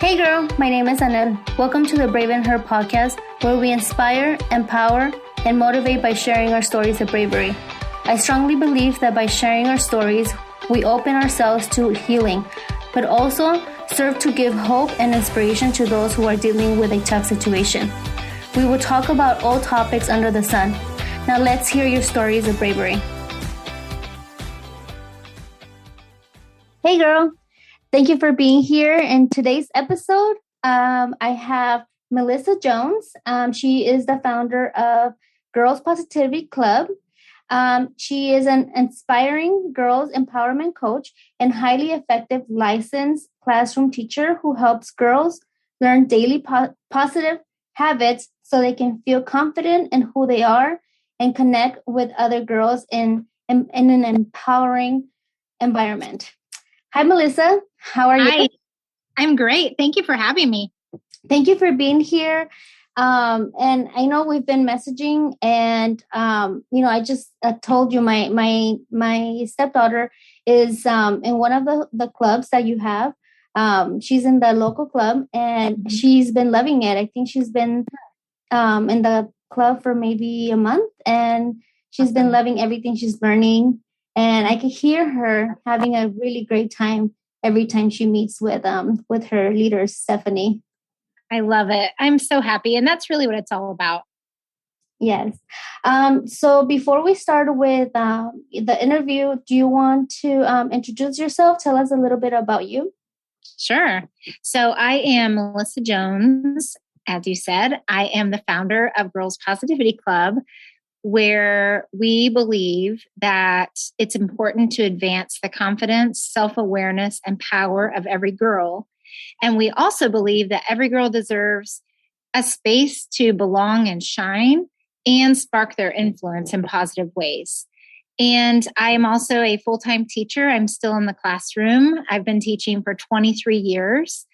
Hey girl, my name is Anel. Welcome to the Brave in Her podcast, where we inspire, empower, and motivate by sharing our stories of bravery. I strongly believe that by sharing our stories, we open ourselves to healing, but also serve to give hope and inspiration to those who are dealing with a tough situation. We will talk about all topics under the sun. Now let's hear your stories of bravery. Hey girl. Thank you for being here. In today's episode, I have Melissa Jones. She is the founder of Girls Positivity Club. She is an inspiring girls empowerment coach and highly effective licensed classroom teacher who helps girls learn daily positive habits so they can feel confident in who they are and connect with other girls in an empowering environment. Hi, Melissa. How are you? Hi, I'm great. Thank you for having me. Thank you for being here. And I know we've been messaging, and I just told you my stepdaughter is in one of the clubs that you have. She's in the local club, and she's been loving it. I think she's been in the club for maybe a month, and she's been loving everything she's learning. And I could hear her having a really great time every time she meets with her leader, Stephanie. I love it. I'm so happy. And that's really what it's all about. Yes. So before we start with the interview, do you want to introduce yourself? Tell us a little bit about you. Sure. So I am Melissa Jones. As you said, I am the founder of Girls Positivity Club, where we believe that it's important to advance the confidence, self-awareness, and power of every girl. And we also believe that every girl deserves a space to belong and shine and spark their influence in positive ways. And I am also a full-time teacher. I'm still in the classroom. I've been teaching for 23 years.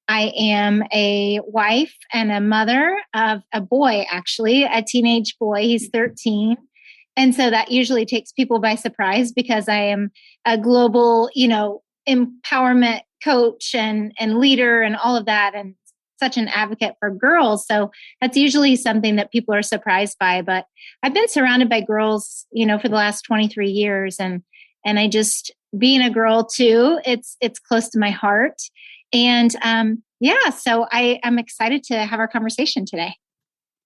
I am a wife and a mother of a boy, actually, a teenage boy. He's 13. And so that usually takes people by surprise because I am a global, empowerment coach and leader and all of that, and such an advocate for girls. So that's usually something that people are surprised by. But I've been surrounded by girls, for the last 23 years. And I just, being a girl too, it's close to my heart. And so I'm excited to have our conversation today.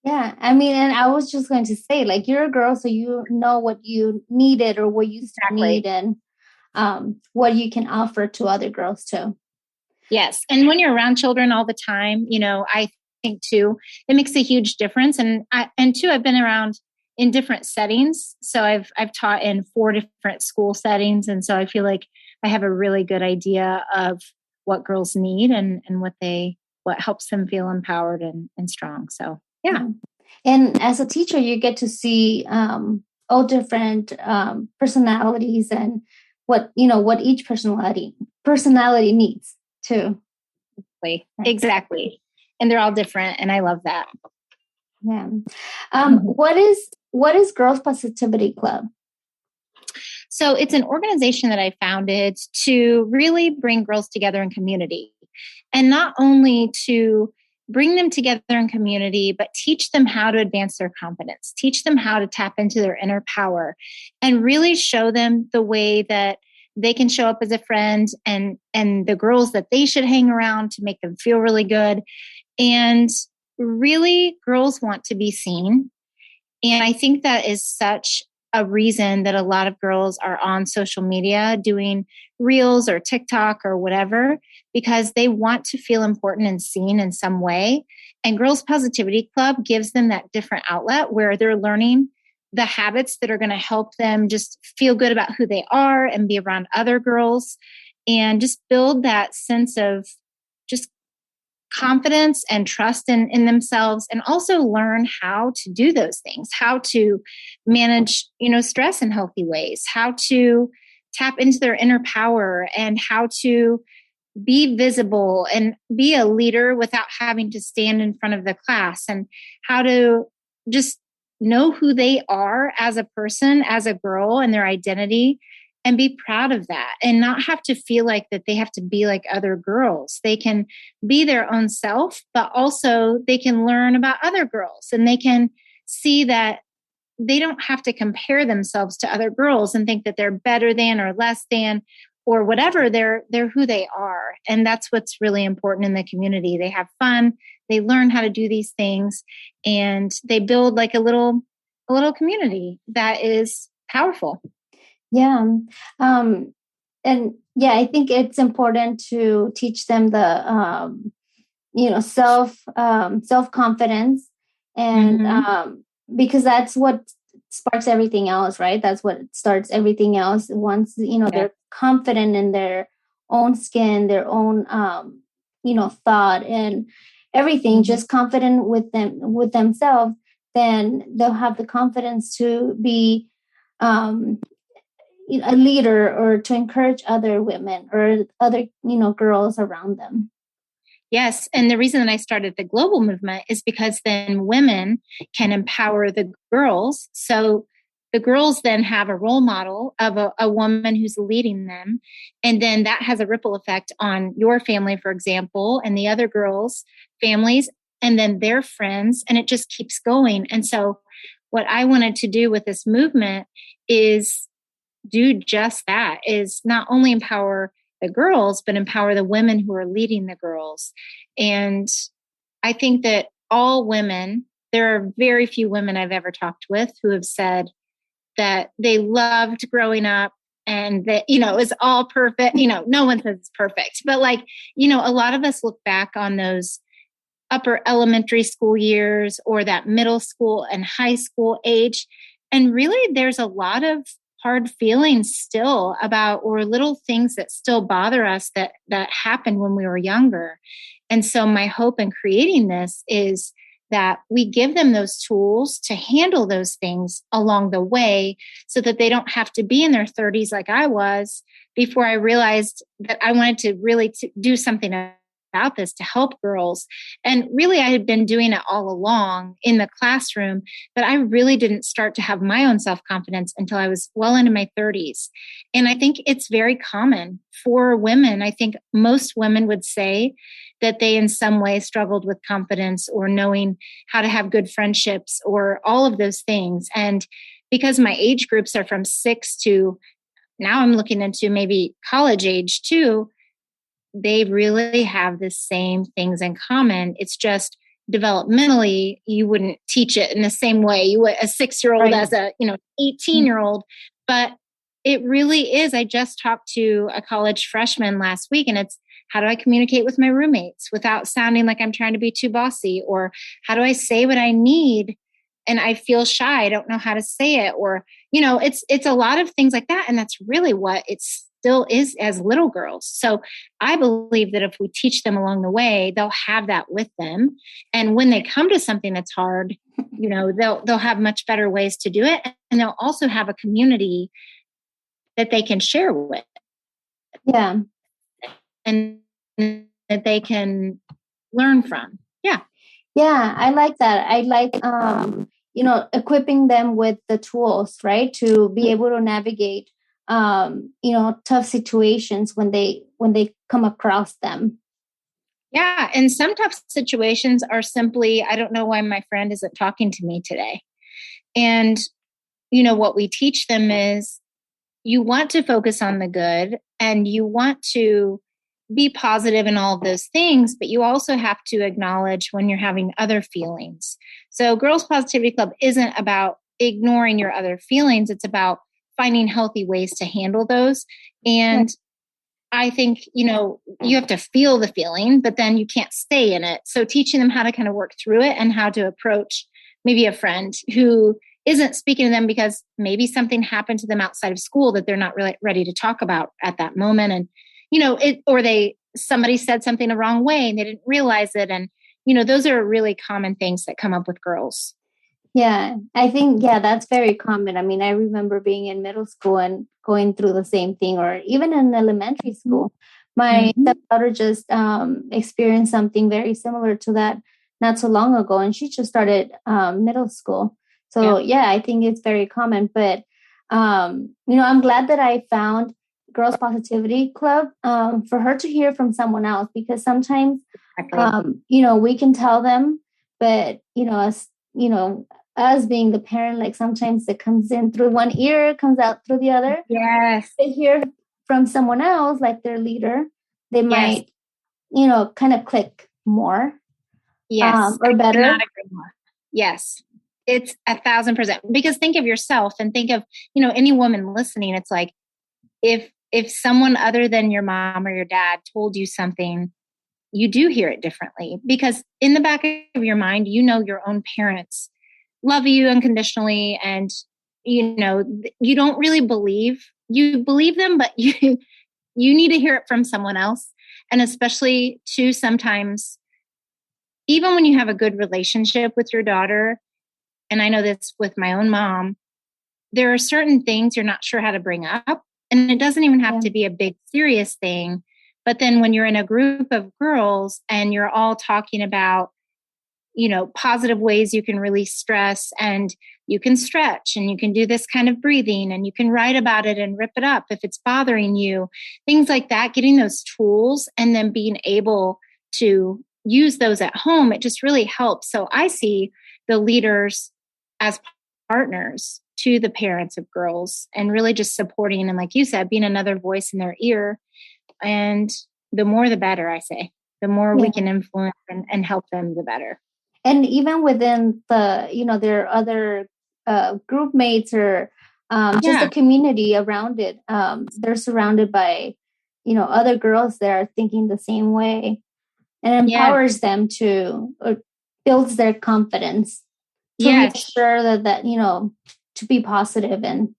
Yeah, I mean, and I was just going to say, like, you're a girl, so you know what you needed or what you still need, and what you can offer to other girls too. Yes, and when you're around children all the time, I think too, it makes a huge difference. And I've been around in different settings. So I've taught in 4 different school settings, and so I feel like I have a really good idea of what girls need and what helps them feel empowered and strong. So, yeah. And as a teacher, you get to see all different personalities and what each personality needs too. Exactly. And they're all different. And I love that. Yeah. What is Girls Positivity Club? So it's an organization that I founded to really bring girls together in community, and not only to bring them together in community, but teach them how to advance their confidence, teach them how to tap into their inner power, and really show them the way that they can show up as a friend and the girls that they should hang around to make them feel really good. And really, girls want to be seen. And I think that is such a reason that a lot of girls are on social media doing reels or TikTok or whatever, because they want to feel important and seen in some way. And Girls Positivity Club gives them that different outlet where they're learning the habits that are going to help them just feel good about who they are and be around other girls and just build that sense of just confidence and trust in themselves, and also learn how to do those things, how to manage, stress in healthy ways, how to tap into their inner power, and how to be visible and be a leader without having to stand in front of the class, and how to just know who they are as a person, as a girl, and their identity, and be proud of that and not have to feel like that they have to be like other girls. They can be their own self, but also they can learn about other girls, and they can see that they don't have to compare themselves to other girls and think that they're better than or less than or whatever. They're who they are. And that's what's really important in the community. They have fun, they learn how to do these things, and they build like a little community that is powerful. Yeah. And yeah, I think it's important to teach them the, self-confidence, and because that's what sparks everything else, right? That's what starts everything else. Once, they're confident in their own skin, their own, thought and everything, just confident with themselves, then they'll have the confidence to be, a leader, or to encourage other women or other, girls around them. Yes. And the reason that I started the global movement is because then women can empower the girls. So the girls then have a role model of a woman who's leading them. And then that has a ripple effect on your family, for example, and the other girls' families, and then their friends. And it just keeps going. And so what I wanted to do with this movement is do just that, is not only empower the girls, but empower the women who are leading the girls. And I think that all women, there are very few women I've ever talked with who have said that they loved growing up and that, it's all perfect. No one says it's perfect, but a lot of us look back on those upper elementary school years or that middle school and high school age. And really there's a lot of hard feelings still about, or little things that still bother us that happened when we were younger. And so my hope in creating this is that we give them those tools to handle those things along the way, so that they don't have to be in their 30s like I was before I realized that I wanted to really do something about this to help girls. And really, I had been doing it all along in the classroom, but I really didn't start to have my own self-confidence until I was well into my 30s. And I think it's very common for women. I think most women would say that they in some way struggled with confidence or knowing how to have good friendships or all of those things. And because my age groups are from 6 to now I'm looking into maybe college age too, they really have the same things in common. It's just developmentally, you wouldn't teach it in the same way you would a 6-year-old as a 18-year-old. But it really is. I just talked to a college freshman last week, and it's, how do I communicate with my roommates without sounding like I'm trying to be too bossy? Or how do I say what I need and I feel shy, I don't know how to say it? Or, it's a lot of things like that. And that's really what it's still is as little girls. So I believe that if we teach them along the way, they'll have that with them. And when they come to something that's hard, they'll have much better ways to do it. And they'll also have a community that they can share with. Yeah. And that they can learn from. Yeah. Yeah. I like that. I like, equipping them with the tools, right, to be able to navigate tough situations when they come across them. Yeah. And some tough situations are simply, I don't know why my friend isn't talking to me today. And, what we teach them is you want to focus on the good and you want to be positive in all of those things, but you also have to acknowledge when you're having other feelings. So Girls Positivity Club isn't about ignoring your other feelings. It's about finding healthy ways to handle those. And I think, you have to feel the feeling, but then you can't stay in it. So teaching them how to kind of work through it and how to approach maybe a friend who isn't speaking to them because maybe something happened to them outside of school that they're not really ready to talk about at that moment. And, somebody said something the wrong way and they didn't realize it. And, those are really common things that come up with girls. Yeah, I think, that's very common. I mean, I remember being in middle school and going through the same thing, or even in elementary school. My stepdaughter just experienced something very similar to that not so long ago, and she just started middle school. So, I think it's very common. But I'm glad that I found Girls Positivity Club for her to hear from someone else, because sometimes, we can tell them, but, us being the parent, like sometimes it comes in through one ear, comes out through the other. Yes. They hear from someone else, like their leader, they might, kind of click more. Yes. Or better. I cannot agree more. Yes. It's 1,000%. Because think of yourself and think of, any woman listening. It's like, if someone other than your mom or your dad told you something, you do hear it differently, because in the back of your mind, your own parents love you unconditionally. And, you don't really you believe them, but you need to hear it from someone else. And especially too, sometimes, even when you have a good relationship with your daughter, and I know this with my own mom, there are certain things you're not sure how to bring up. And it doesn't even have to be a big, serious thing. But then when you're in a group of girls and you're all talking about, positive ways you can release stress, and you can stretch, and you can do this kind of breathing, and you can write about it and rip it up if it's bothering you, things like that, getting those tools and then being able to use those at home, it just really helps. So I see the leaders as partners to the parents of girls, and really just supporting, and like you said, being another voice in their ear. And the more the better, I say. The more we can influence and help them, the better. And even within the, their other group mates, or just the community around it, they're surrounded by, other girls that are thinking the same way, and empowers them to, or builds their confidence to make sure that, to be positive. And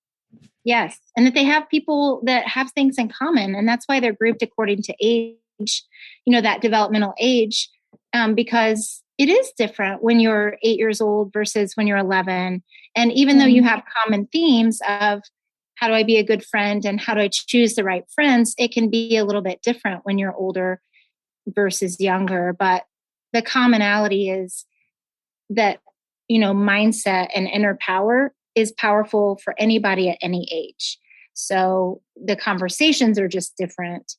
yes. And that they have people that have things in common. And that's why they're grouped according to age, that developmental age, because it is different when you're 8 years old versus when you're 11. And even though you have common themes of how do I be a good friend and how do I choose the right friends, it can be a little bit different when you're older versus younger. But the commonality is that, mindset and inner power is powerful for anybody at any age. So the conversations are just different.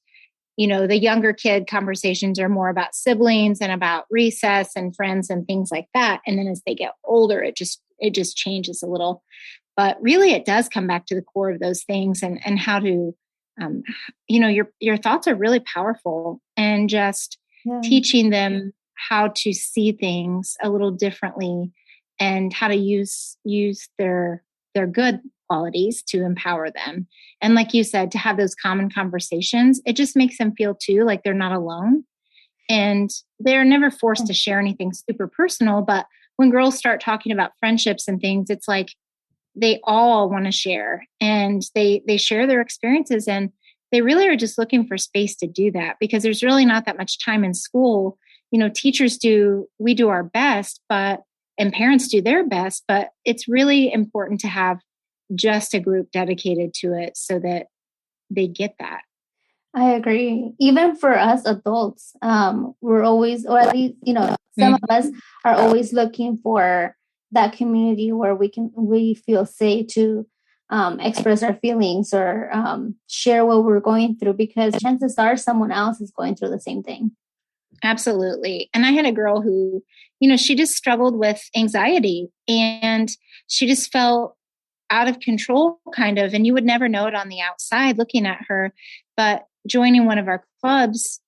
The younger kid conversations are more about siblings and about recess and friends and things like that. And then as they get older, it just changes a little. But really, it does come back to the core of those things, and how to, your thoughts are really powerful, and just teaching them how to see things a little differently, and how to use their good qualities to empower them. And like you said, to have those common conversations, it just makes them feel too like they're not alone. And they're never forced to share anything super personal. But when girls start talking about friendships and things, it's like they all want to share, and they share their experiences, and they really are just looking for space to do that, because there's really not that much time in school. Teachers we do our best, and parents do their best, but it's really important to have just a group dedicated to it so that they get that. I agree. Even for us adults, we're always, or at least, some of us are always looking for that community where we feel safe to express our feelings, or share what we're going through, because chances are someone else is going through the same thing. Absolutely. And I had a girl who, she just struggled with anxiety, and she just felt out of control kind of, and you would never know it on the outside looking at her. But joining one of our clubs,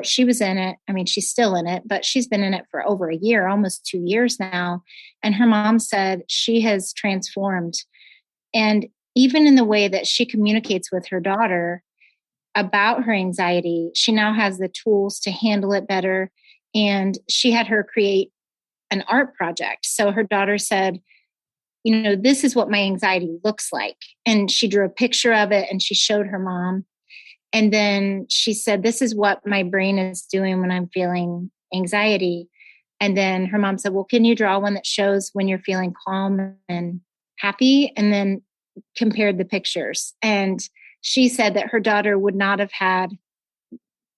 she was in it. I mean, she's still in it, but she's been in it for over a year, almost 2 years now. And her mom said she has transformed. And even in the way that she communicates with her daughter about her anxiety, she now has the tools to handle it better. And she had her create an art project. So her daughter said, this is what my anxiety looks like. And she drew a picture of it and she showed her mom. And then she said, this is what my brain is doing when I'm feeling anxiety. And then her mom said, well, can you draw one that shows when you're feeling calm and happy? And then compared the pictures. And she said that her daughter would not have had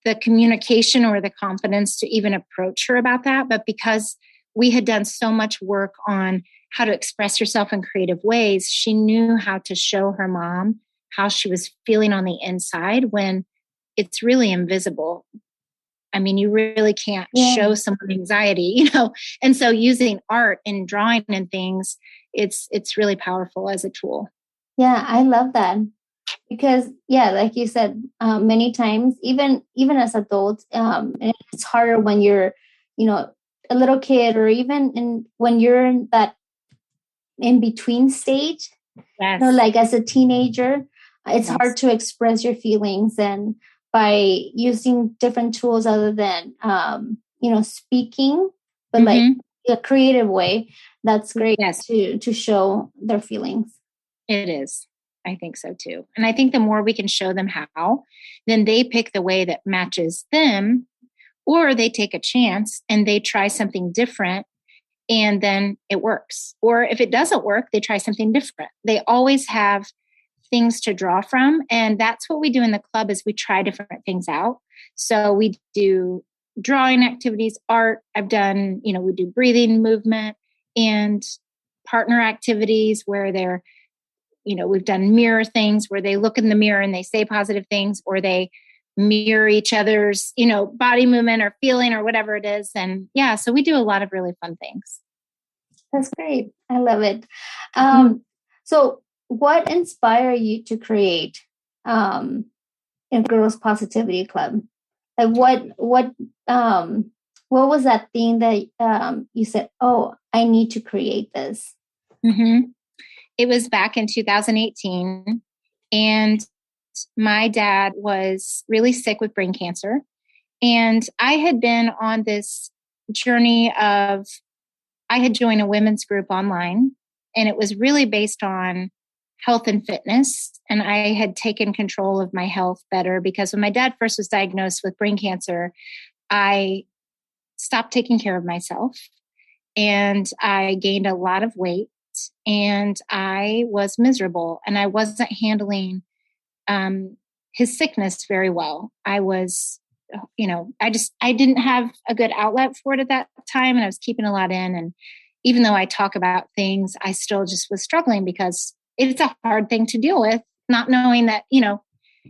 the communication or the confidence to even approach her about that. But because we had done so much work on how to express herself in creative ways, she knew how to show her mom how she was feeling on the inside when it's really invisible. I mean, you really can't show someone anxiety, you know? And so using art and drawing and things, it's really powerful as a tool. Yeah, I love that. Because like you said, many times, even as adults, it's harder when you're, you know, a little kid, or even when you're in that in between stage. Yes. You know, like as a teenager, it's hard to express your feelings, and by using different tools other than you know, speaking, but like a creative way, that's great to show their feelings. It is. I think so too. And I think the more we can show them how, then they pick the way that matches them, or they take a chance and they try something different, and then it works. Or if it doesn't work, they try something different. They always have things to draw from. And that's what we do in the club, is we try different things out. So we do drawing activities, art. I've done, you know, we do breathing, movement, and partner activities where they're, you know, we've done mirror things where they look in the mirror and they say positive things, or they mirror each other's, you know, body movement or feeling or whatever it is. And so we do a lot of really fun things. That's great. I love it. So what inspired you to create a Girls Positivity Club? Like what was that thing that you said, oh, I need to create this? It was back in 2018, and my dad was really sick with brain cancer. And I had been on this journey of, I had joined a women's group online, and it was really based on health and fitness. And I had taken control of my health better, because when my dad first was diagnosed with brain cancer, I stopped taking care of myself, and I gained a lot of weight, and I was miserable, and I wasn't handling his sickness very well. I was, you know, I didn't have a good outlet for it at that time, and I was keeping a lot in. And even though I talk about things, I still just was struggling, because it's a hard thing to deal with, not knowing that, you know,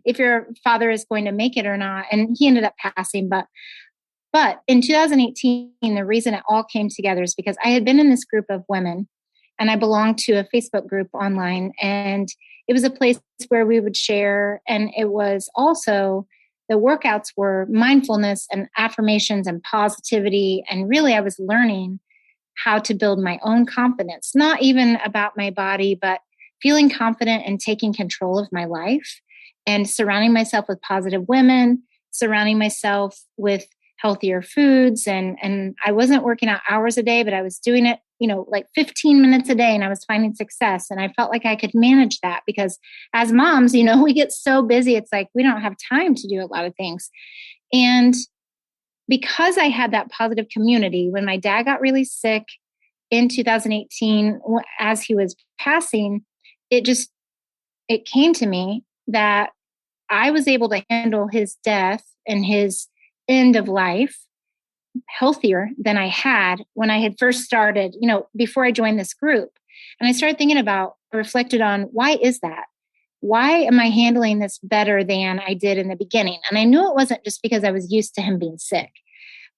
if your father is going to make it or not. And he ended up passing. But in 2018, the reason it all came together is because I had been in this group of women, and I belonged to a Facebook group online, and it was a place where we would share. And it was also, the workouts were mindfulness and affirmations and positivity. And really, I was learning how to build my own confidence, not even about my body, but feeling confident and taking control of my life, and surrounding myself with positive women, surrounding myself with healthier foods. And I wasn't working out hours a day, but I was doing it, you know, like 15 minutes a day, and I was finding success. And I felt like I could manage that, because as moms, you know, we get so busy. It's like, we don't have time to do a lot of things. And because I had that positive community, when my dad got really sick in 2018, as he was passing, it came to me that I was able to handle his death and his end of life healthier than I had when I had first started, you know, before I joined this group. And I started thinking about, reflected on, why is that? Why am I handling this better than I did in the beginning? And I knew it wasn't just because I was used to him being sick,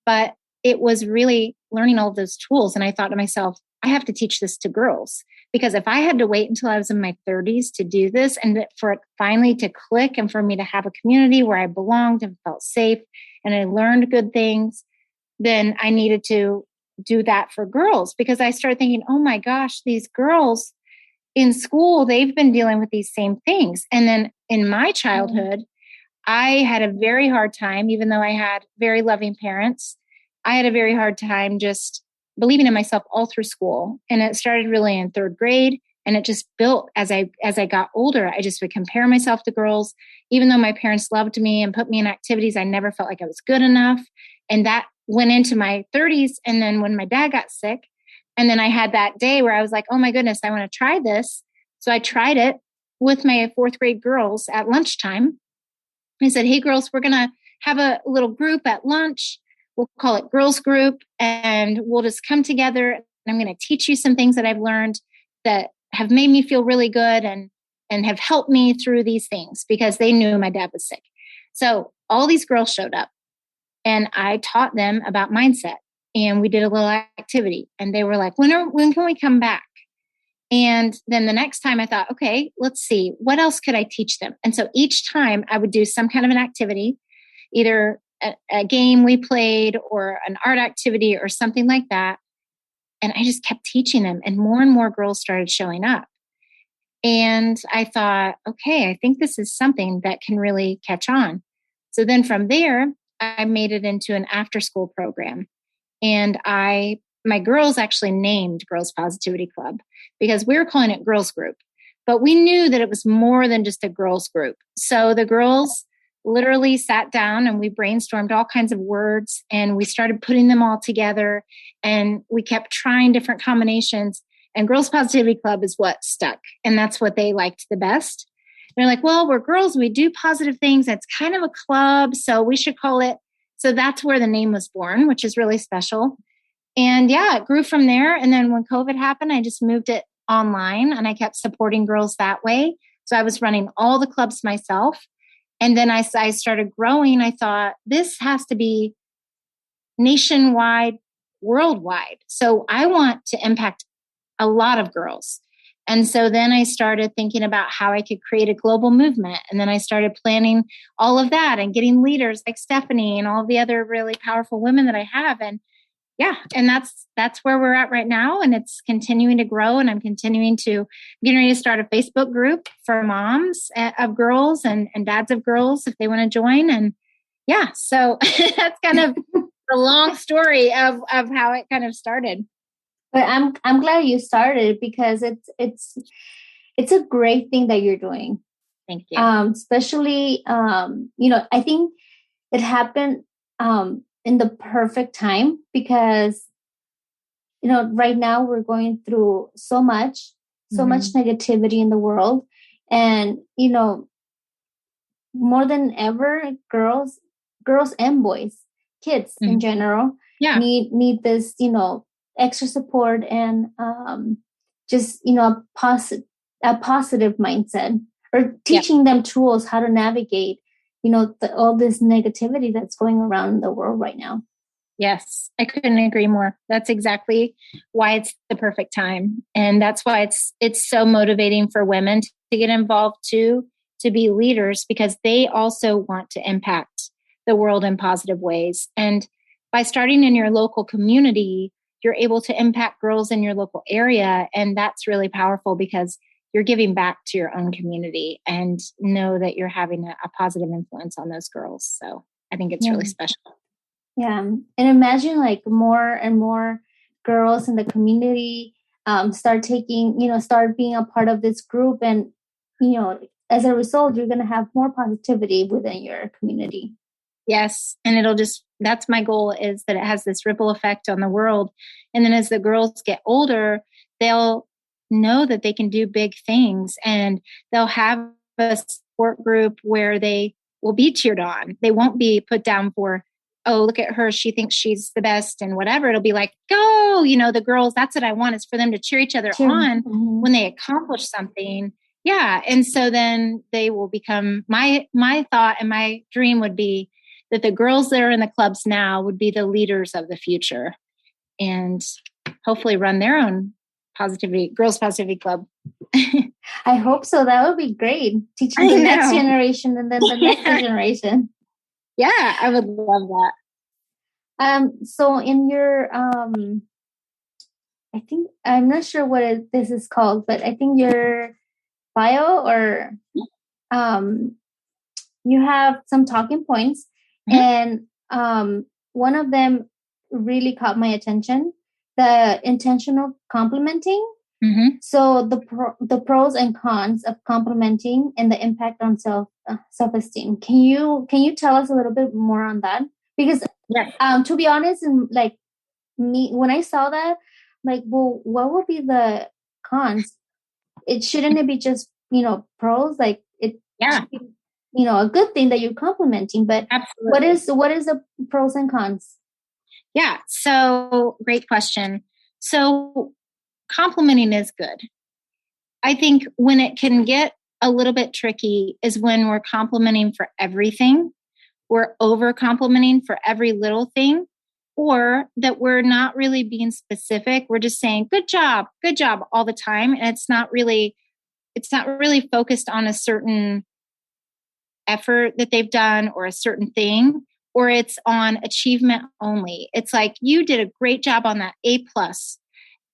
but it was really learning all of those tools. And I thought to myself, I have to teach this to girls, because if I had to wait until I was in my 30s to do this, and for it finally to click, and for me to have a community where I belonged and felt safe and I learned good things, then I needed to do that for girls. Because I started thinking, oh my gosh, these girls in school, they've been dealing with these same things. And then in my childhood, I had a very hard time, even though I had very loving parents, I had a very hard time just believing in myself all through school. And it started really in third grade. And it just built as I got older. I just would compare myself to girls. Even though my parents loved me and put me in activities, I never felt like I was good enough. And that went into my 30s. And then when my dad got sick, and then I had that day where I was like, oh my goodness, I want to try this. So I tried it with my fourth grade girls at lunchtime. I said, hey girls, we're going to have a little group at lunch. We'll call it girls group, and we'll just come together. and I'm going to teach you some things that I've learned that have made me feel really good and have helped me through these things, because they knew my dad was sick. So all these girls showed up and I taught them about mindset, and we did a little activity, and they were like, when can we come back? And then the next time I thought, okay, let's see, what else could I teach them? And so each time I would do some kind of an activity, either a game we played or an art activity or something like that. And I just kept teaching them, and more girls started showing up. And I thought, okay, I think this is something that can really catch on. So then from there, I made it into an after school program. And my girls actually named Girls Positivity Club because we were calling it Girls Group. But we knew that it was more than just a girls group. So the girls literally sat down and we brainstormed all kinds of words, and we started putting them all together, and we kept trying different combinations. And Girls Positivity Club is what stuck. And that's what they liked the best. They're like, well, we're girls, we do positive things. It's kind of a club, so we should call it. So that's where the name was born, which is really special. And yeah, it grew from there. And then when COVID happened, I just moved it online and I kept supporting girls that way. So I was running all the clubs myself. And then I started growing. I thought, this has to be nationwide, worldwide. So I want to impact a lot of girls. And so then I started thinking about how I could create a global movement. And then I started planning all of that and getting leaders like Stephanie and all the other really powerful women that I have. And yeah, and that's where we're at right now. And it's continuing to grow. And I'm getting ready to start a Facebook group for moms of girls and dads of girls if they want to join. And yeah, so that's kind of the long story of how it kind of started. But I'm glad you started, because it's a great thing that you're doing. Thank you. Especially I think it happened in the perfect time, because right now we're going through so much negativity in the world, and more than ever, girls and boys, kids in general, need this extra support and just a positive mindset, or teaching them tools how to navigate all this negativity that's going around in the world right now. Yes, I couldn't agree more. That's exactly why it's the perfect time, and that's why it's so motivating for women to get involved too, to be leaders, because they also want to impact the world in positive ways. And by starting in your local community, you're able to impact girls in your local area. And that's really powerful, because you're giving back to your own community and know that you're having a positive influence on those girls. So I think it's really special. Yeah. And imagine like more and more girls in the community start being a part of this group. And, as a result, you're going to have more positivity within your community. Yes. And that's my goal, is that it has this ripple effect on the world. And then as the girls get older, they'll know that they can do big things, and they'll have a support group where they will be cheered on. They won't be put down for, oh, look at her, she thinks she's the best and whatever. It'll be like, go, the girls, that's what I want, is for them to cheer each other on when they accomplish something. Yeah. And so then they will become, my thought and my dream would be that the girls that are in the clubs now would be the leaders of the future, and hopefully run their own Girls Positivity Club. I hope so. That would be great. Teaching the next generation and then the next generation. Yeah, I would love that. So in your, I think, I'm not sure what this is called, but I think your bio, or you have some talking points, and one of them really caught my attention: the intentional complimenting. So the pros and cons of complimenting and the impact on self-esteem. Can you tell us a little bit more on that? Because to be honest, and like me, when I saw that, like, well, what would be the cons? Shouldn't it be just pros? Like it should be, a good thing that you're complimenting, but absolutely. what is the pros and cons? Yeah, so great question. So complimenting is good. I think when it can get a little bit tricky is when we're complimenting for everything. We're over complimenting for every little thing, or that we're not really being specific. We're just saying, good job all the time. And it's not really focused on a certain effort that they've done or a certain thing, or it's on achievement only. It's like, you did a great job on that A+.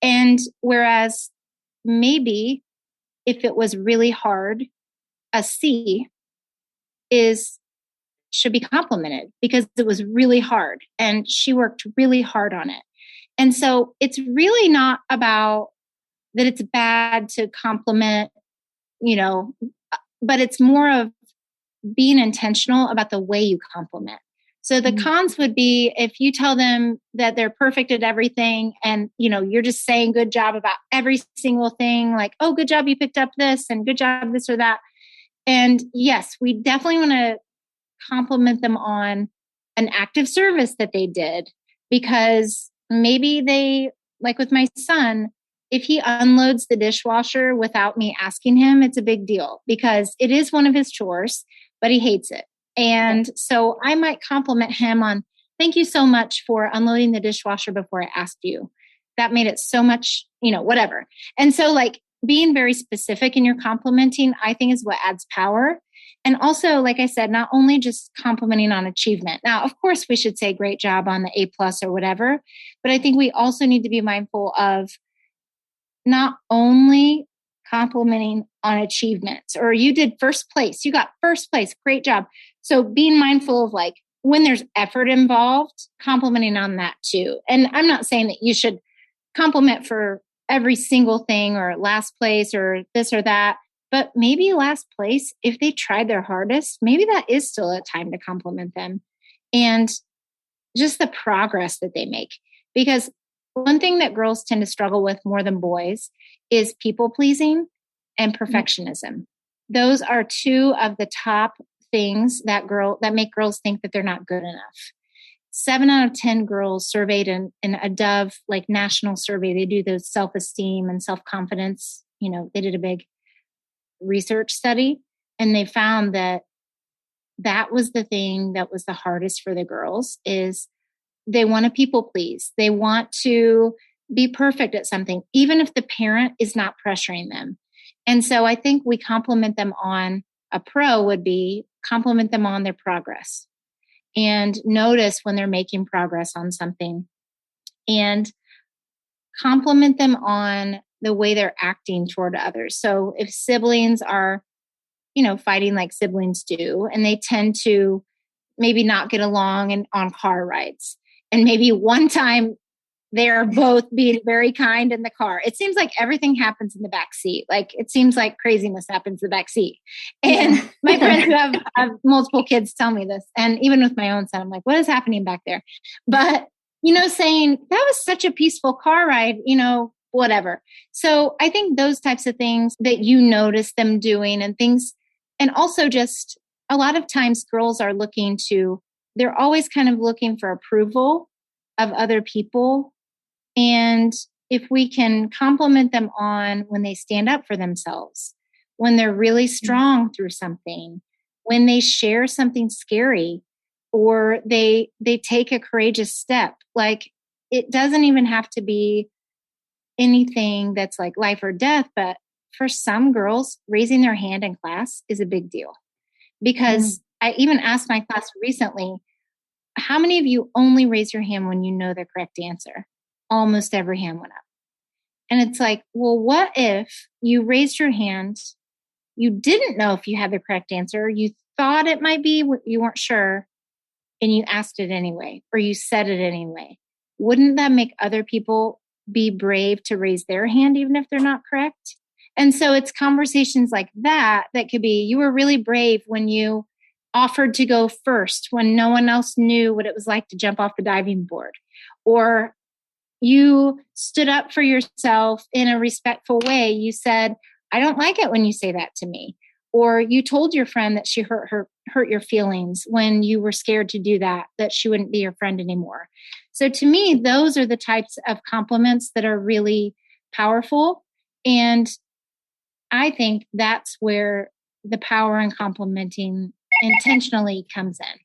And whereas maybe if it was really hard, a C should be complimented because it was really hard and she worked really hard on it. And so it's really not about that it's bad to compliment, but it's more of being intentional about the way you compliment. So the cons would be if you tell them that they're perfect at everything and, you're just saying good job about every single thing, like, oh, good job, you picked up this and good job, this or that. And yes, we definitely want to compliment them on an active service that they did, because maybe they, like with my son, if he unloads the dishwasher without me asking him, it's a big deal because it is one of his chores, but he hates it. And so I might compliment him on, thank you so much for unloading the dishwasher before I asked you. That made it so much, whatever. And so like being very specific in your complimenting, I think is what adds power. And also, like I said, not only just complimenting on achievement. Now, of course, we should say great job on the A+ or whatever, but I think we also need to be mindful of not only complimenting on achievements, or you did first place, you got first place, great job. So being mindful of like when there's effort involved, complimenting on that too. And I'm not saying that you should compliment for every single thing or last place or this or that, but maybe last place, if they tried their hardest, maybe that is still a time to compliment them and just the progress that they make. Because one thing that girls tend to struggle with more than boys is people pleasing and perfectionism. Those are two of the top things that make girls think that they're not good enough. 7 out of 10 girls surveyed in a Dove like national survey, they do those self-esteem and self-confidence. They did a big research study and they found that was the thing that was the hardest for the girls is they want to people please. They want to be perfect at something, even if the parent is not pressuring them. And so I think we compliment them on a pro would be compliment them on their progress and notice when they're making progress on something and compliment them on the way they're acting toward others. So if siblings are, fighting like siblings do, and they tend to maybe not get along and on car rides, and maybe one time they're both being very kind in the car. It seems like everything happens in the back seat. Like it seems like craziness happens in the back seat. And my friends who have multiple kids tell me this. And even with my own son, I'm like, what is happening back there? But, saying that was such a peaceful car ride, whatever. So I think those types of things that you notice them doing and things, and also just a lot of times girls are they're always kind of looking for approval of other people. And if we can compliment them on when they stand up for themselves, when they're really strong through something, when they share something scary, or they take a courageous step, like it doesn't even have to be anything that's like life or death. But for some girls, raising their hand in class is a big deal because I even asked my class recently, how many of you only raise your hand when you know the correct answer? Almost every hand went up. And it's like, well, what if you raised your hand, you didn't know if you had the correct answer, you thought it might be, you weren't sure, and you asked it anyway, or you said it anyway? Wouldn't that make other people be brave to raise their hand even if they're not correct? And so it's conversations like that could be, you were really brave when you offered to go first when no one else knew what it was like to jump off the diving board, or you stood up for yourself in a respectful way. You said, I don't like it when you say that to me. Or you told your friend that she hurt your feelings when you were scared to do that she wouldn't be your friend anymore. So to me, those are the types of compliments that are really powerful. And I think that's where the power in complimenting intentionally comes in.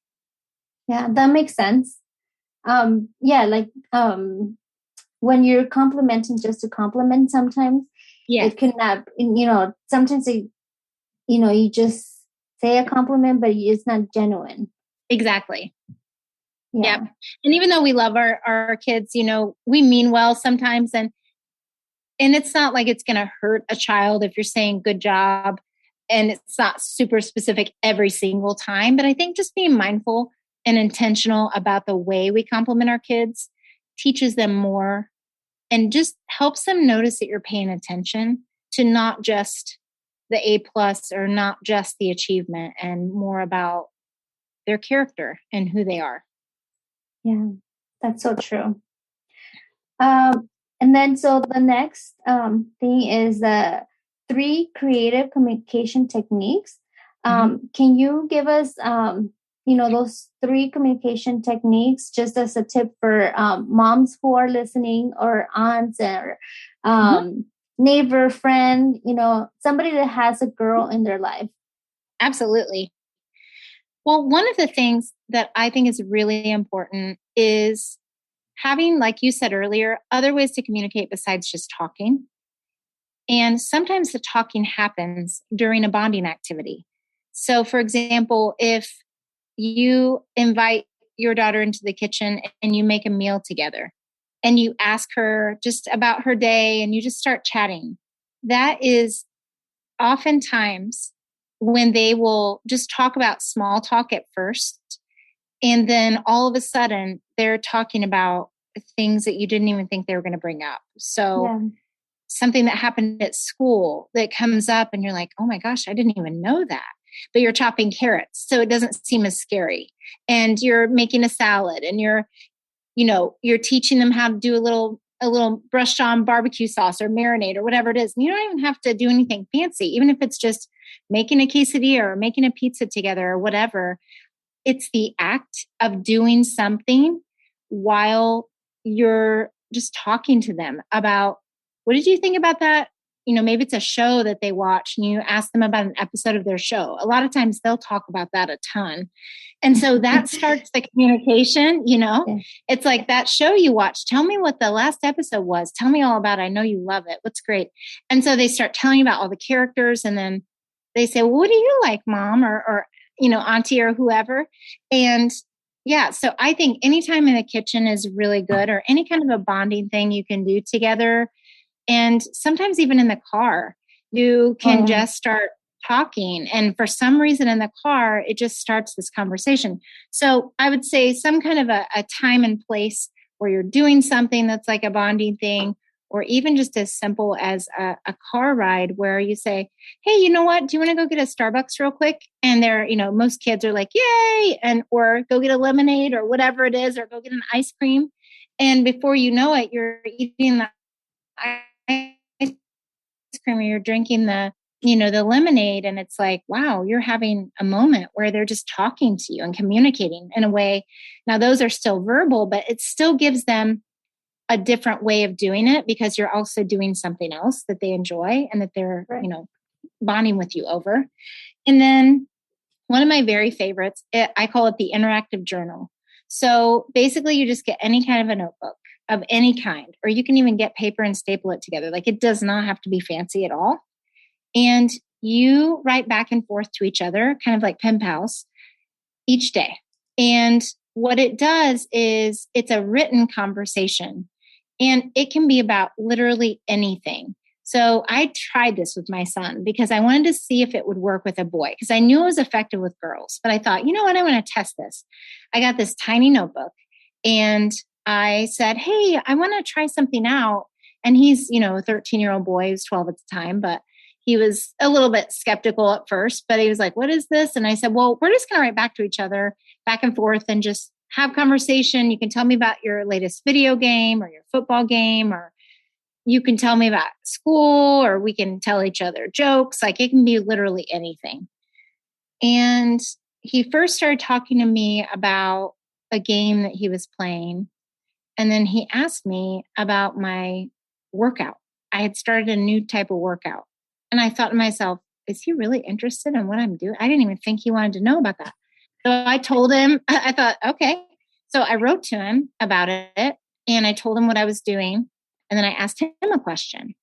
Yeah, that makes sense. Yeah, like when you're complimenting just to compliment, sometimes it can have, sometimes you just say a compliment, but it's not genuine. Exactly. Yeah. Yep. And even though we love our kids, we mean well sometimes. And it's not like it's going to hurt a child if you're saying good job, and it's not super specific every single time. But I think just being mindful and intentional about the way we compliment our kids teaches them more and just helps them notice that you're paying attention to not just the A+ or not just the achievement, and more about their character and who they are. Yeah, that's so true. And then, so the next thing is the 3 creative communication techniques. Can you give us, those 3 communication techniques just as a tip for moms who are listening, or aunts, or neighbor, friend, somebody that has a girl in their life? Absolutely. Well, one of the things that I think is really important is having, like you said earlier, other ways to communicate besides just talking. And sometimes the talking happens during a bonding activity. So, for example, if you invite your daughter into the kitchen and you make a meal together and you ask her just about her day and you just start chatting, that is oftentimes when they will just talk about small talk at first. And then all of a sudden they're talking about things that you didn't even think they were going to bring up. So something that happened at school that comes up and you're like, oh my gosh, I didn't even know that. But you're chopping carrots, so it doesn't seem as scary. And you're making a salad, and you're teaching them how to do a little brushed on barbecue sauce or marinade or whatever it is. And you don't even have to do anything fancy, even if it's just making a quesadilla or making a pizza together or whatever. It's the act of doing something while you're just talking to them about, what did you think about that? Maybe it's a show that they watch and you ask them about an episode of their show. A lot of times they'll talk about that a ton. And so that starts the communication, It's like, that show you watch, tell me what the last episode was. Tell me all about it. I know you love it. What's great? And so they start telling you about all the characters, and then they say, well, what do you like, mom? Or auntie or whoever. And yeah, so I think anytime in the kitchen is really good, or any kind of a bonding thing you can do together. And sometimes even in the car, you can just start talking. And for some reason in the car, it just starts this conversation. So I would say some kind of a time and place where you're doing something that's like a bonding thing, or even just as simple as a car ride where you say, hey, you know what? Do you want to go get a Starbucks real quick? And they're, most kids are like, yay. Or go get a lemonade or whatever it is, or go get an ice cream. And before you know it, you're eating the ice cream, or you're drinking the lemonade. And it's like, wow, you're having a moment where they're just talking to you and communicating in a way. Now, those are still verbal, but it still gives them a different way of doing it, because you're also doing something else that they enjoy and that they're, bonding with you over. And then one of my very favorites, I call it the interactive journal. So basically you just get any kind of a notebook of any kind, or you can even get paper and staple it together. Like, it does not have to be fancy at all. And you write back and forth to each other, kind of like pen pals, each day. And what it does is it's a written conversation, and it can be about literally anything. So I tried this with my son because I wanted to see if it would work with a boy, because I knew it was effective with girls. But I thought, you know what? I want to test this. I got this tiny notebook and I said, hey, I want to try something out. And he's, a 13-year-old boy. He was 12 at the time, but he was a little bit skeptical at first. But he was like, what is this? And I said, well, we're just going to write back to each other, back and forth, and just have conversation. You can tell me about your latest video game or your football game, or you can tell me about school, or we can tell each other jokes. Like, it can be literally anything. And he first started talking to me about a game that he was playing. And then he asked me about my workout. I had started a new type of workout. And I thought to myself, is he really interested in what I'm doing? I didn't even think he wanted to know about that. So I told him, I thought, okay. So I wrote to him about it and I told him what I was doing. And then I asked him a question.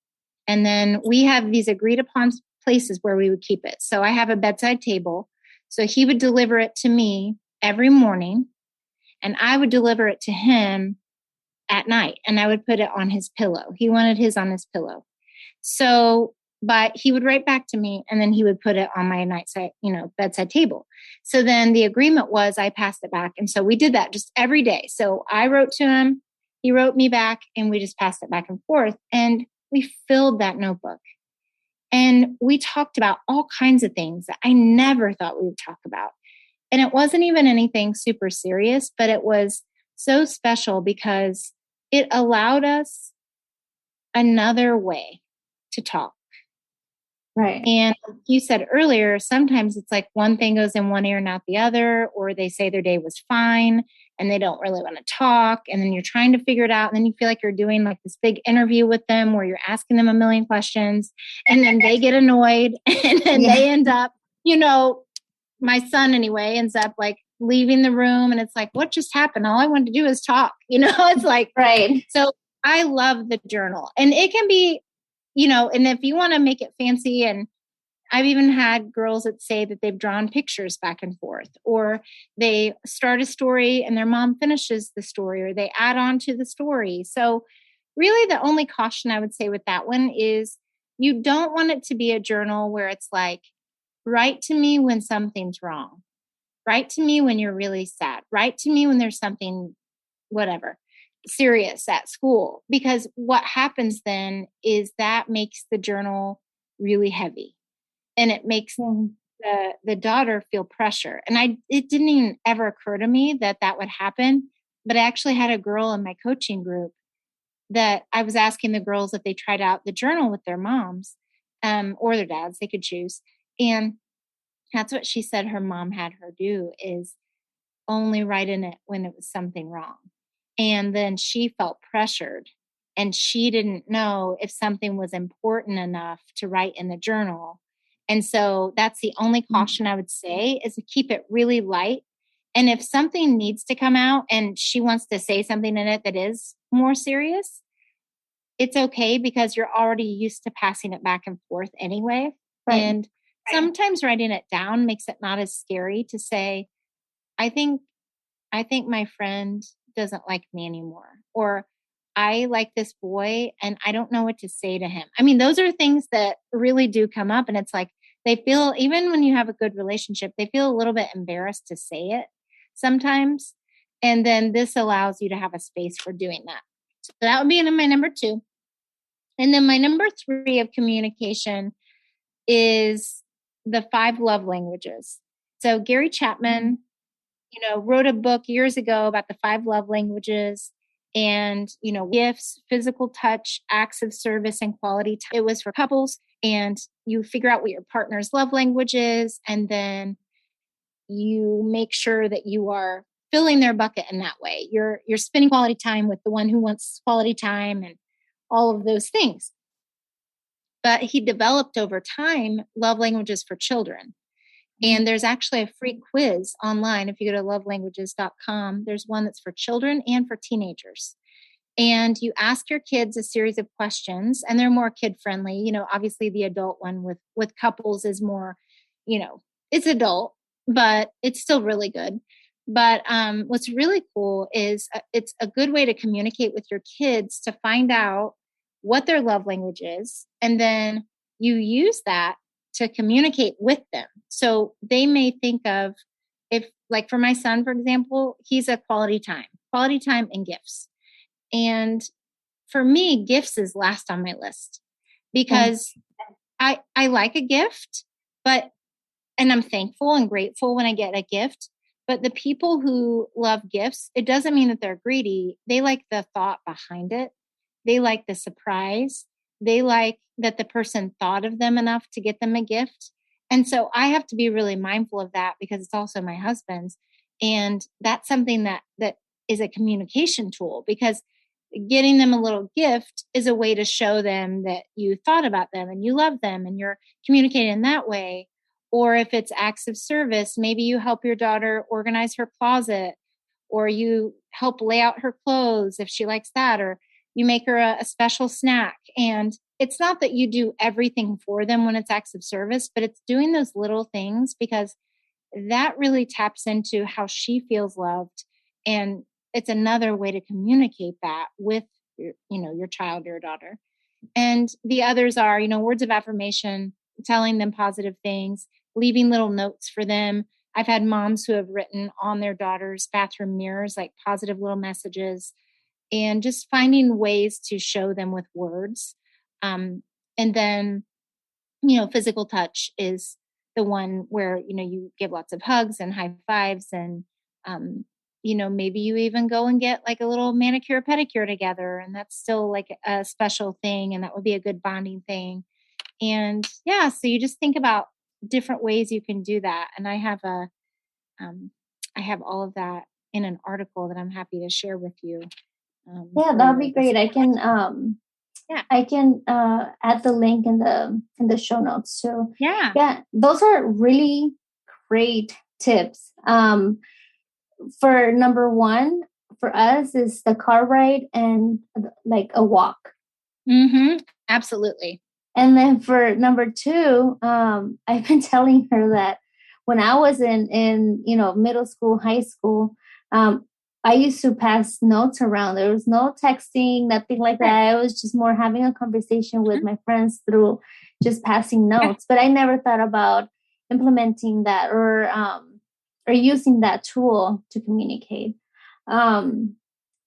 And then we have these agreed upon places where we would keep it. So I have a bedside table. So he would deliver it to me every morning and I would deliver it to him at night and I would put it on his pillow. He wanted his on his pillow. So, but he would write back to me and then he would put it on my nightside, bedside table. So then the agreement was I passed it back. And so we did that just every day. So I wrote to him, he wrote me back, and we just passed it back and forth. And we filled that notebook. And we talked about all kinds of things that I never thought we would talk about. And it wasn't even anything super serious, but it was so special because it allowed us another way to talk. Right. And you said earlier, sometimes it's like one thing goes in one ear, not the other, or they say their day was fine and they don't really want to talk. And then you're trying to figure it out. And then you feel like you're doing like this big interview with them where you're asking them a million questions and then they get annoyed and then they end up, my son anyway, ends up like leaving the room and it's like, what just happened? All I wanted to do is talk, it's like, right. So I love the journal and it can be, and if you want to make it fancy, and I've even had girls that say that they've drawn pictures back and forth, or they start a story and their mom finishes the story, or they add on to the story. So really the only caution I would say with that one is you don't want it to be a journal where it's like, write to me when something's wrong. Write to me when you're really sad. Write to me when there's something, whatever, serious at school. Because what happens then is that makes the journal really heavy. And it makes the daughter feel pressure. And it didn't even ever occur to me that would happen. But I actually had a girl in my coaching group that I was asking the girls if they tried out the journal with their moms or their dads, they could choose. And that's what she said her mom had her do, is only write in it when it was something wrong. And then she felt pressured and she didn't know if something was important enough to write in the journal. And so that's the only caution I would say, is to keep it really light. And if something needs to come out and she wants to say something in it that is more serious, it's okay because you're already used to passing it back and forth anyway. Right. And sometimes writing it down makes it not as scary to say, I think my friend doesn't like me anymore, or I like this boy and I don't know what to say to him. I mean, those are things that really do come up, and it's like they feel, even when you have a good relationship, they feel a little bit embarrassed to say it sometimes. And then this allows you to have a space for doing that. So that would be my number 2. And then my number 3 of communication is the 5 love languages. So Gary Chapman, wrote a book years ago about the 5 love languages, and, gifts, physical touch, acts of service, and quality time. It was for couples, and you figure out what your partner's love language is, and then you make sure that you are filling their bucket in that way. You're spending quality time with the one who wants quality time and all of those things. But he developed over time love languages for children. And there's actually a free quiz online. If you go to lovelanguages.com, there's one that's for children and for teenagers. And you ask your kids a series of questions, and they're more kid friendly. Obviously the adult one with couples is more, it's adult, but it's still really good. But what's really cool is it's a good way to communicate with your kids to find out what their love language is. And then you use that to communicate with them. So they may think of, if like for my son, for example, he's a quality time and gifts. And for me, gifts is last on my list because I like a gift, and I'm thankful and grateful when I get a gift. But the people who love gifts, it doesn't mean that they're greedy. They like the thought behind it. They like the surprise. They like that the person thought of them enough to get them a gift. And so I have to be really mindful of that because it's also my husband's. And that's something that is a communication tool, because getting them a little gift is a way to show them that you thought about them and you love them and you're communicating in that way. Or if it's acts of service, maybe you help your daughter organize her closet, or you help lay out her clothes if she likes that, or you make her a special snack. And it's not that you do everything for them when it's acts of service, but it's doing those little things, because that really taps into how she feels loved. And it's another way to communicate that with your child or your daughter. And the others are, words of affirmation, telling them positive things, leaving little notes for them. I've had moms who have written on their daughters' bathroom mirrors, like positive little messages, and just finding ways to show them with words. And then, physical touch is the one where, you give lots of hugs and high fives, and, maybe you even go and get like a little manicure pedicure together, and that's still like a special thing, and that would be a good bonding thing. And yeah, so you just think about different ways you can do that. And I have all of that in an article that I'm happy to share with you. Yeah, that'd be great. I can add the link in the show notes. So yeah, those are really great tips. For number one, for us is the car ride and like a walk. Mm-hmm. Absolutely. And then for number two, I've been telling her that when I was in middle school, high school, I used to pass notes around. There was no texting, nothing like that. I was just more having a conversation with my friends through just passing notes. But I never thought about implementing that or using that tool to communicate. And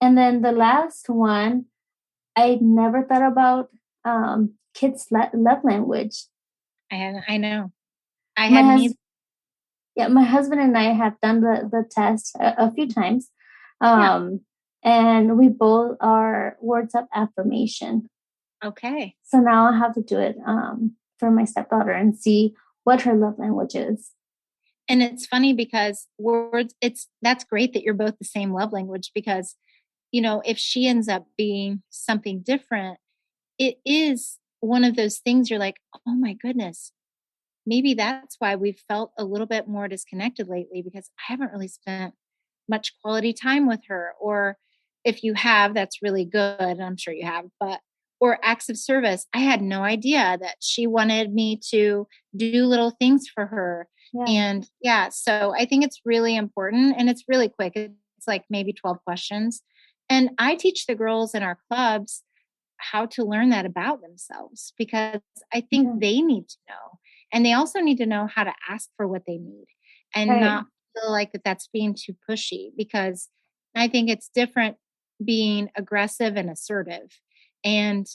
then the last one, I never thought about kids' love language. I know. My husband and I have done the test a few times. And we both are words of affirmation. Okay. So now I have to do it for my stepdaughter and see what her love language is. And it's funny because that's great that you're both the same love language, because, if she ends up being something different, it is one of those things you're like, oh my goodness, maybe that's why we've felt a little bit more disconnected lately, because I haven't really spent much quality time with her. Or if you have, that's really good. I'm sure you have, or acts of service. I had no idea that she wanted me to do little things for her. Yeah. And so I think it's really important, and it's really quick. It's like maybe 12 questions. And I teach the girls in our clubs how to learn that about themselves, because I think they need to know. And they also need to know how to ask for what they need and not feel like that's being too pushy, because I think it's different being aggressive and assertive. And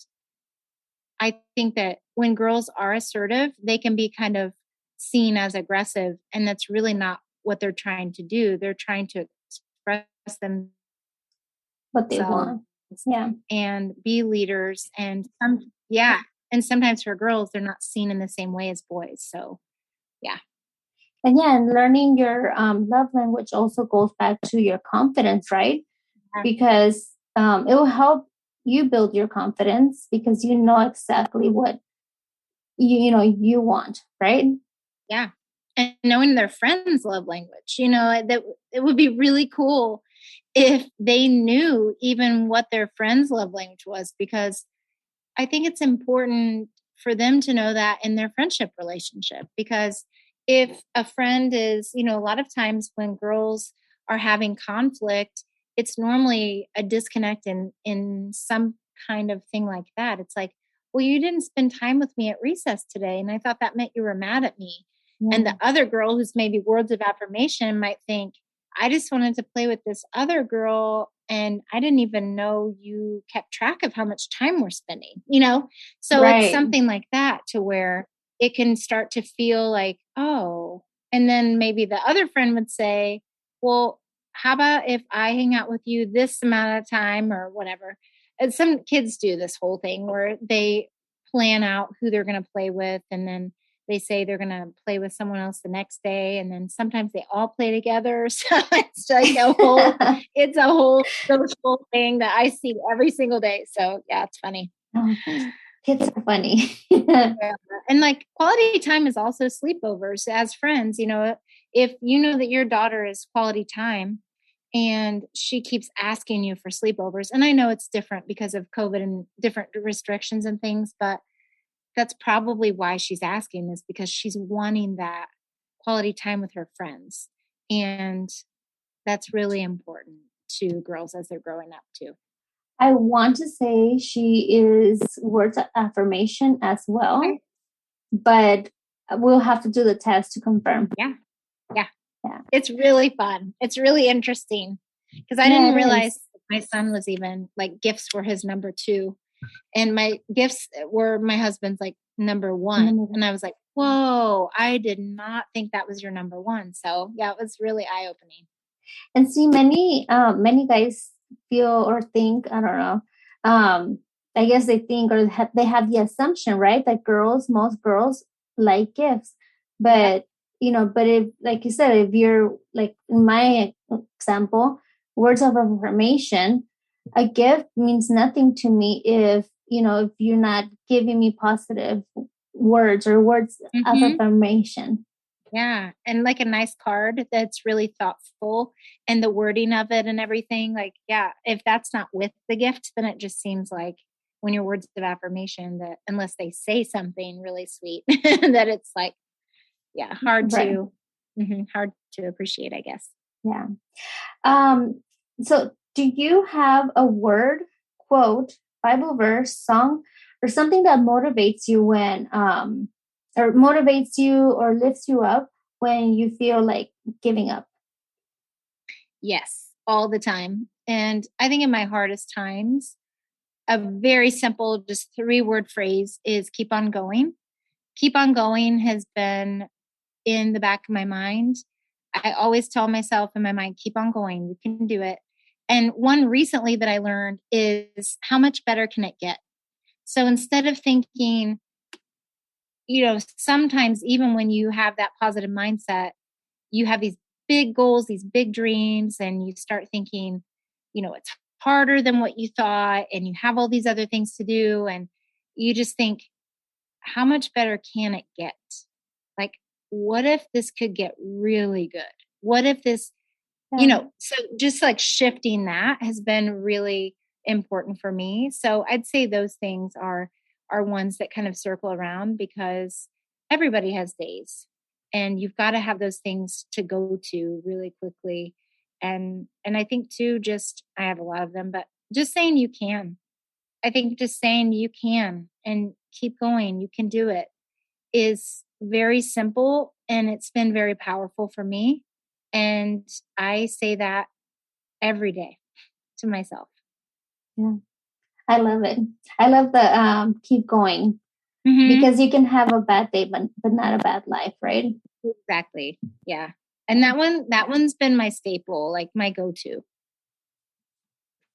I think that when girls are assertive, they can be kind of seen as aggressive, and that's really not what they're trying to do. They're trying to express them what they want. Yeah. And be leaders. And sometimes for girls, they're not seen in the same way as boys. So yeah. And learning your love language also goes back to your confidence, right? Yeah. Because it will help you build your confidence, because you know exactly what you want, right? Yeah. And knowing their friends' love language, that it would be really cool if they knew even what their friends' love language was, because I think it's important for them to know that in their friendship relationship. Because if a friend is, a lot of times when girls are having conflict, it's normally a disconnect in some kind of thing like that. It's like, well, you didn't spend time with me at recess today, and I thought that meant you were mad at me. And the other girl, who's maybe words of affirmation, might think, I just wanted to play with this other girl, and I didn't even know you kept track of how much time we're spending, So It's something like that, to where it can start to feel like, oh, and then maybe the other friend would say, well, how about if I hang out with you this amount of time or whatever? And some kids do this whole thing where they plan out who they're going to play with, and then they say they're going to play with someone else the next day. And then sometimes they all play together. So it's like it's a whole social thing that I see every single day. So yeah, it's funny. Oh, kids are funny. Yeah. And like quality time is also sleepovers as friends. If you know that your daughter is quality time and she keeps asking you for sleepovers, and I know it's different because of COVID and different restrictions and things, but that's probably why she's asking this, because she's wanting that quality time with her friends. And that's really important to girls as they're growing up too. I want to say she is words of affirmation as well, okay, but we'll have to do the test to confirm. Yeah. It's really fun. It's really interesting because I didn't realize my son was even like gifts were his number 2. And my gifts were my husband's like number 1. Mm-hmm. And I was like, whoa, I did not think that was your number 1. So yeah, it was really eye-opening. And see, many guys feel or think, I don't know, I guess they think or they have the assumption, right, that most girls like gifts. But, but if, like you said, if you're like in my example, words of affirmation, a gift means nothing to me if you're not giving me positive words or words of affirmation. Yeah. And like a nice card that's really thoughtful and the wording of it and everything. Like, yeah, if that's not with the gift, then it just seems like when your words of affirmation that unless they say something really sweet, that it's like, yeah, hard to appreciate, I guess. Yeah. So do you have a word, quote, Bible verse, song, or something that motivates you when, or motivates you or lifts you up when you feel like giving up? Yes, all the time. And I think in my hardest times, a very simple, just 3-word phrase is keep on going. Keep on going has been in the back of my mind. I always tell myself in my mind, keep on going, you can do it. And one recently that I learned is how much better can it get? So instead of thinking, sometimes even when you have that positive mindset, you have these big goals, these big dreams, and you start thinking, it's harder than what you thought, and you have all these other things to do. And you just think, how much better can it get? Like, what if this could get really good? What if this, so just like shifting that has been really important for me. So I'd say those things are ones that kind of circle around because everybody has days and you've got to have those things to go to really quickly. And I think too, I have a lot of them, but just saying you can. I think just saying you can and keep going, you can do it is very simple and it's been very powerful for me. And I say that every day to myself. Yeah. I love it. I love the keep going because you can have a bad day, but not a bad life, right? Exactly. Yeah. And that one's been my staple, like my go-to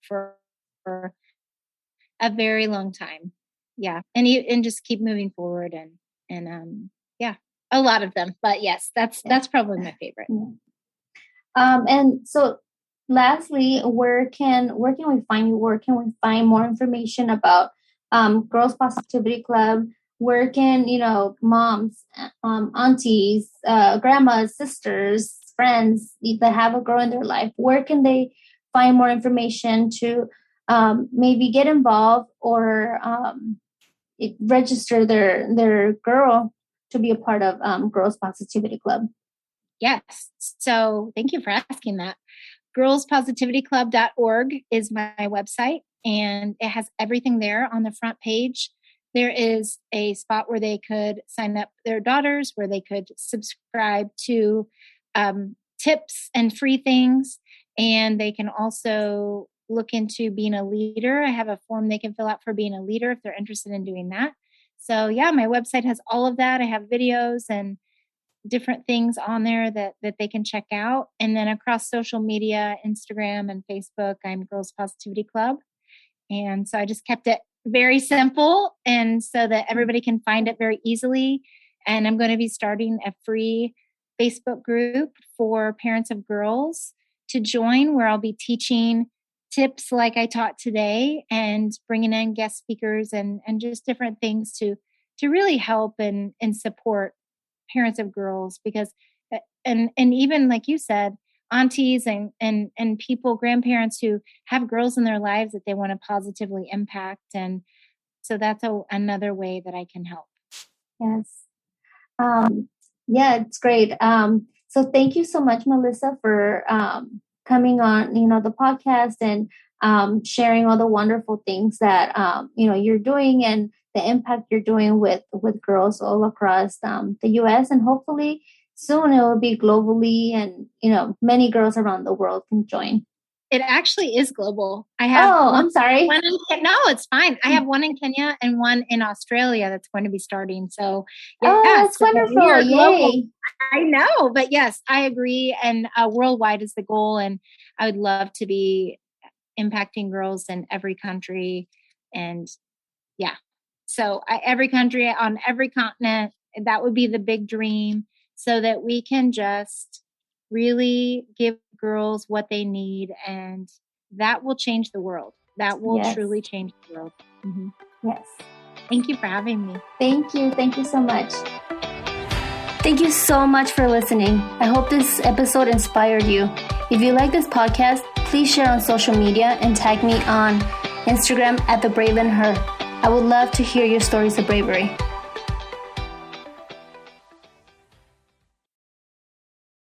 for a very long time. Yeah. And just keep moving forward and yeah, a lot of them, but yes, that's probably my favorite. And so lastly, where can we find you? Where can we find more information about Girls Positivity Club? Where can moms, aunties, grandmas, sisters, friends that have a girl in their life? Where can they find more information to maybe get involved or register their girl to be a part of Girls Positivity Club? Yes. So thank you for asking that. girlspositivityclub.org is my website, and it has everything there on the front page. There is a spot where they could sign up their daughters, where they could subscribe to tips and free things. And they can also look into being a leader. I have a form they can fill out for being a leader if they're interested in doing that. So yeah, my website has all of that. I have videos and different things on there that they can check out. And then across social media, Instagram and Facebook, I'm Girls Positivity Club. And so I just kept it very simple and so that everybody can find it very easily. And I'm going to be starting a free Facebook group for parents of girls to join, where I'll be teaching tips like I taught today and bringing in guest speakers and just different things to really help and support parents of girls, because and even like you said, aunties and people, grandparents who have girls in their lives that they want to positively impact. And so that's another way that I can help. Yes. Yeah, it's great. So thank you so much, Melissa, for coming on, the podcast and sharing all the wonderful things that you're doing and the impact you're doing with girls all across the U.S. and hopefully soon it will be globally, and many girls around the world can join. It actually is global. I have. I'm sorry. No, it's fine. I have one in Kenya and one in Australia that's going to be starting. So, that's wonderful! Yay! I know, but yes, I agree. And worldwide is the goal, and I would love to be impacting girls in every country. And so every country on every continent, that would be the big dream, so that we can just really give girls what they need, and that will change the world. That will truly change the world. Mm-hmm. Yes. Thank you for having me. Thank you. Thank you so much. Thank you so much for listening. I hope this episode inspired you. If you like this podcast, please share on social media and tag me on Instagram @TheBraveInHer. I would love to hear your stories of bravery.